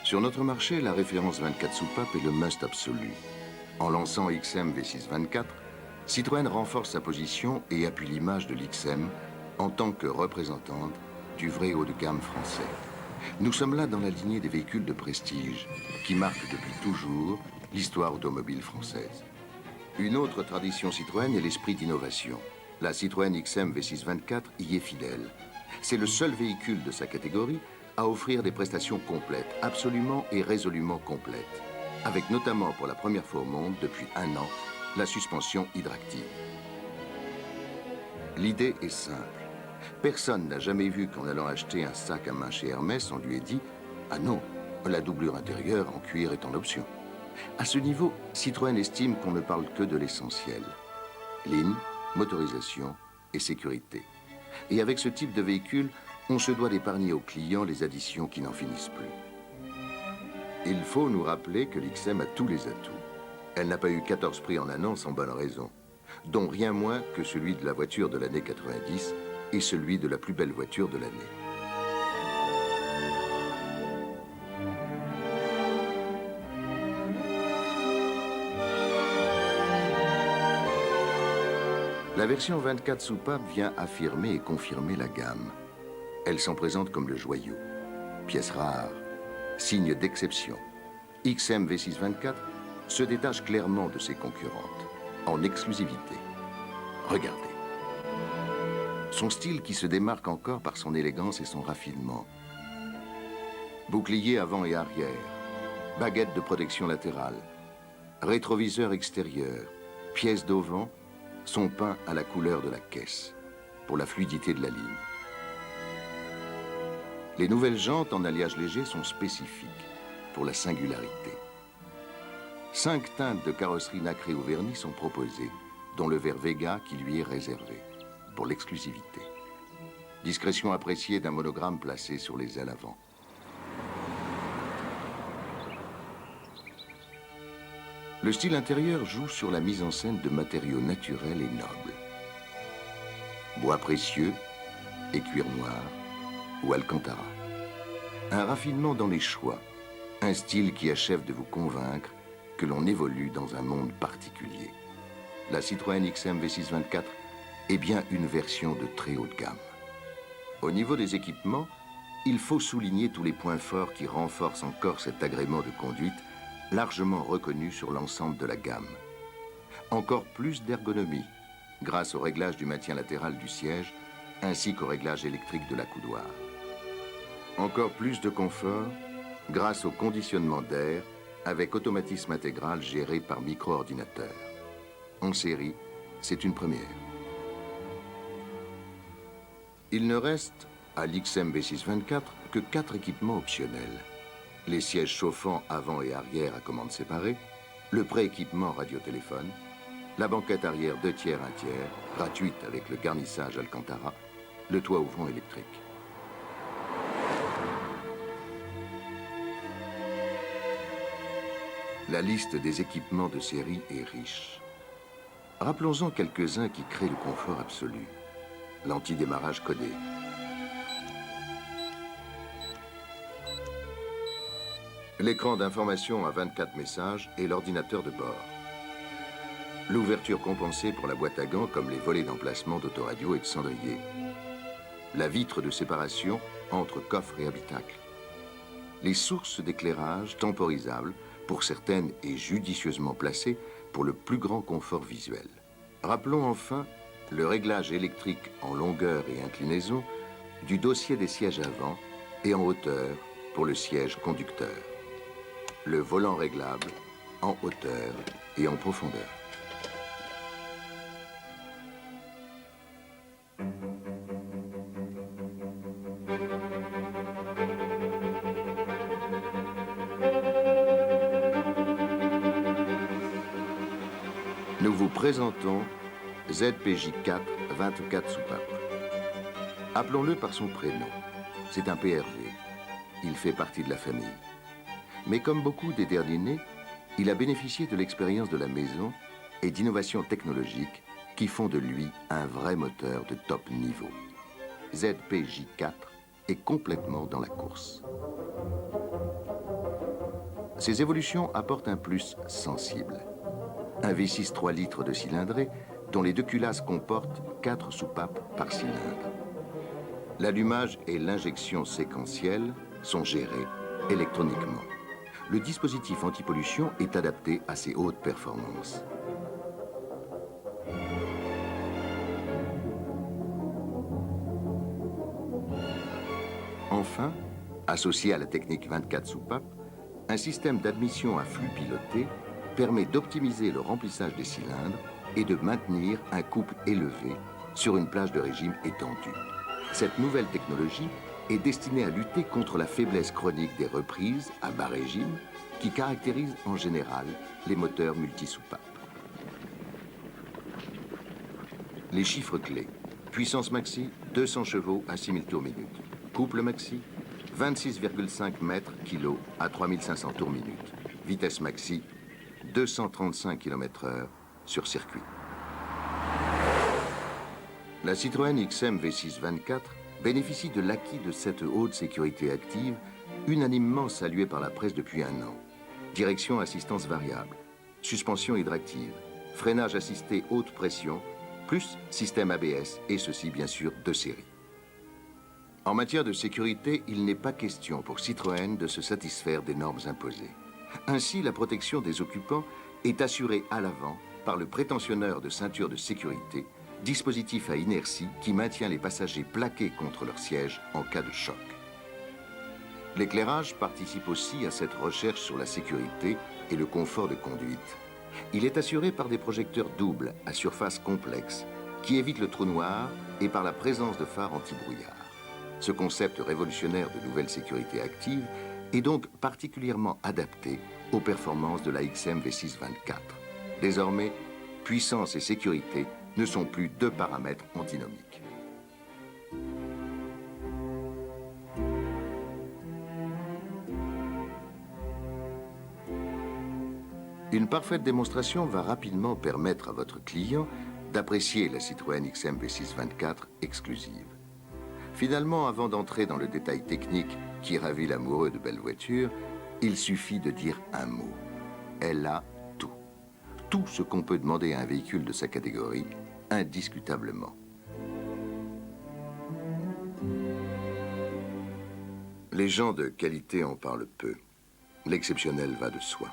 Sur notre marché, la référence 24 soupapes est le must absolu. En lançant XM V624, Citroën renforce sa position et appuie l'image de l'XM en tant que représentante du vrai haut de gamme français. Nous sommes là dans la lignée des véhicules de prestige qui marquent depuis toujours l'histoire automobile française. Une autre tradition Citroën est l'esprit d'innovation. La Citroën XM V624 y est fidèle. C'est le seul véhicule de sa catégorie à offrir des prestations complètes, absolument et résolument complètes, avec notamment pour la première fois au monde, depuis 1 an, la suspension hydractive. L'idée est simple. Personne n'a jamais vu qu'en allant acheter un sac à main chez Hermès, on lui ait dit « Ah non, la doublure intérieure en cuir est en option ». À ce niveau, Citroën estime qu'on ne parle que de l'essentiel. Ligne, motorisation et sécurité. Et avec ce type de véhicule, on se doit d'épargner aux clients les additions qui n'en finissent plus. Il faut nous rappeler que l'XM a tous les atouts. Elle n'a pas eu 14 prix en un an sans bonne raison, dont rien moins que celui de la voiture de l'année 90 et celui de la plus belle voiture de l'année. La version 24 soupapes vient affirmer et confirmer la gamme. Elle s'en présente comme le joyau. Pièce rare, signe d'exception. XM V624 se détache clairement de ses concurrentes, en exclusivité. Regardez. Son style qui se démarque encore par son élégance et son raffinement. Bouclier avant et arrière, baguette de protection latérale, rétroviseur extérieur, pièces d'auvent sont peints à la couleur de la caisse, pour la fluidité de la ligne. Les nouvelles jantes en alliage léger sont spécifiques, pour la singularité. 5 teintes de carrosserie nacrée ou vernis sont proposées, dont le vert Vega qui lui est réservé, pour l'exclusivité. Discrétion appréciée d'un monogramme placé sur les ailes avant. Le style intérieur joue sur la mise en scène de matériaux naturels et nobles. Bois précieux et cuir noir ou alcantara. Un raffinement dans les choix, un style qui achève de vous convaincre que l'on évolue dans un monde particulier. La Citroën XM V624 est bien une version de très haut de gamme. Au niveau des équipements, il faut souligner tous les points forts qui renforcent encore cet agrément de conduite largement reconnu sur l'ensemble de la gamme. Encore plus d'ergonomie, grâce au réglage du maintien latéral du siège, ainsi qu'au réglage électrique de l'accoudoir. Encore plus de confort, grâce au conditionnement d'air, avec automatisme intégral géré par micro-ordinateur. En série, c'est une première. Il ne reste à l'XM V624 que 4 équipements optionnels. Les sièges chauffants avant et arrière à commande séparée, le pré-équipement radio-téléphone, la banquette arrière 2 tiers, 1 tiers, gratuite avec le garnissage Alcantara, le toit ouvrant électrique. La liste des équipements de série est riche. Rappelons-en quelques-uns qui créent le confort absolu. L'anti-démarrage codé. L'écran d'information à 24 messages et l'ordinateur de bord. L'ouverture compensée pour la boîte à gants comme les volets d'emplacement d'autoradio et de cendrier. La vitre de séparation entre coffre et habitacle. Les sources d'éclairage temporisables, pour certaines et judicieusement placées, pour le plus grand confort visuel. Rappelons enfin le réglage électrique en longueur et inclinaison du dossier des sièges avant et en hauteur pour le siège conducteur. Le volant réglable en hauteur et en profondeur. Nous vous présentons ZPJ4 24 soupapes. Appelons-le par son prénom. C'est un PRV. Il fait partie de la famille. Mais comme beaucoup des derniers nés, il a bénéficié de l'expérience de la maison et d'innovations technologiques qui font de lui un vrai moteur de top niveau. ZPJ4 est complètement dans la course. Ces évolutions apportent un plus sensible. Un V6 3 litres de cylindrée dont les deux culasses comportent 4 soupapes par cylindre. L'allumage et l'injection séquentielle sont gérés électroniquement. Le dispositif antipollution est adapté à ces hautes performances. Enfin, associé à la technique 24 soupapes, un système d'admission à flux piloté permet d'optimiser le remplissage des cylindres et de maintenir un couple élevé sur une plage de régime étendue. Cette nouvelle technologie est destinée à lutter contre la faiblesse chronique des reprises à bas régime qui caractérise en général les moteurs multisoupapes. Les chiffres clés. Puissance maxi, 200 chevaux à 6000 tours minute. Couple maxi, 26,5 mètres kg à 3500 tours minute. Vitesse maxi, 235 km/h sur circuit. La Citroën XM V6 24 bénéficie de l'acquis de cette haute sécurité active, unanimement saluée par la presse depuis un an. Direction assistance variable, suspension hydractive, freinage assisté haute pression, plus système ABS, et ceci bien sûr de série. En matière de sécurité, il n'est pas question pour Citroën de se satisfaire des normes imposées. Ainsi, la protection des occupants est assurée à l'avant par le prétentionneur de ceinture de sécurité, dispositif à inertie qui maintient les passagers plaqués contre leur siège en cas de choc. L'éclairage participe aussi à cette recherche sur la sécurité et le confort de conduite. Il est assuré par des projecteurs doubles à surface complexe qui évitent le trou noir et par la présence de phares anti-brouillard. Ce concept révolutionnaire de nouvelle sécurité active est donc particulièrement adapté aux performances de la XM V6 24. Désormais, puissance et sécurité ne sont plus deux paramètres antinomiques. Une parfaite démonstration va rapidement permettre à votre client d'apprécier la Citroën XM V6 24 exclusive. Finalement, avant d'entrer dans le détail technique qui ravit l'amoureux de belles voitures, il suffit de dire un mot. Elle a tout. Tout ce qu'on peut demander à un véhicule de sa catégorie, indiscutablement. Les gens de qualité en parlent peu. L'exceptionnel va de soi.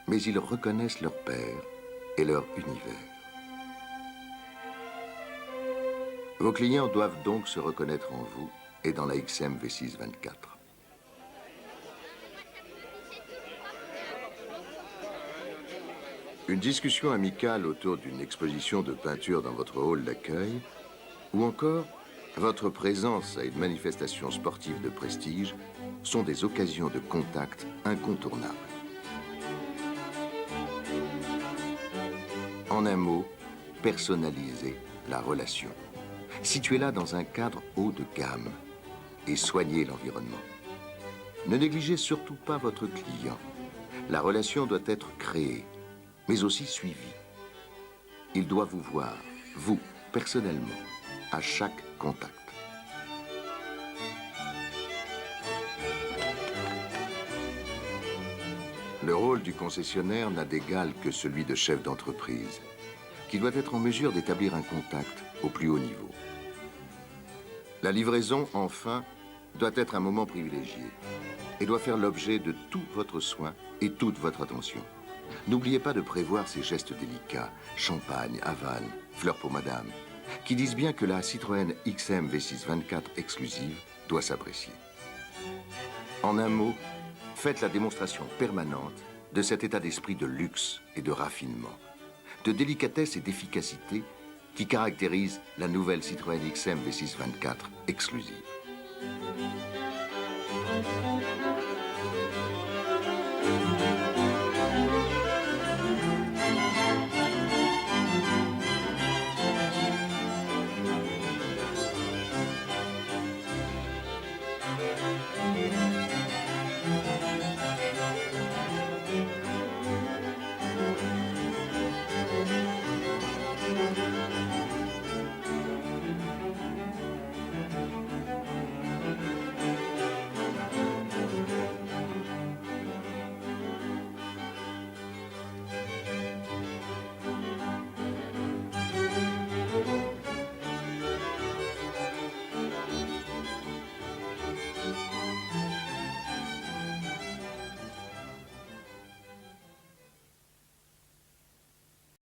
Mais ils reconnaissent leur père et leur univers. Vos clients doivent donc se reconnaître en vous et dans la XM V6 24. Une discussion amicale autour d'une exposition de peinture dans votre hall d'accueil, ou encore votre présence à une manifestation sportive de prestige sont des occasions de contact incontournables. En un mot, personnaliser la relation. Situez-la dans un cadre haut de gamme et soignez l'environnement. Ne négligez surtout pas votre client. La relation doit être créée, mais aussi suivie. Il doit vous voir, vous, personnellement, à chaque contact. Le rôle du concessionnaire n'a d'égal que celui de chef d'entreprise, qui doit être en mesure d'établir un contact au plus haut niveau. La livraison, enfin, doit être un moment privilégié et doit faire l'objet de tout votre soin et toute votre attention. N'oubliez pas de prévoir ces gestes délicats, champagne, havane, fleurs pour madame, qui disent bien que la Citroën XM V6 24 exclusive doit s'apprécier. En un mot, faites la démonstration permanente de cet état d'esprit de luxe et de raffinement, de délicatesse et d'efficacité qui caractérise la nouvelle Citroën XM V6 24 exclusive.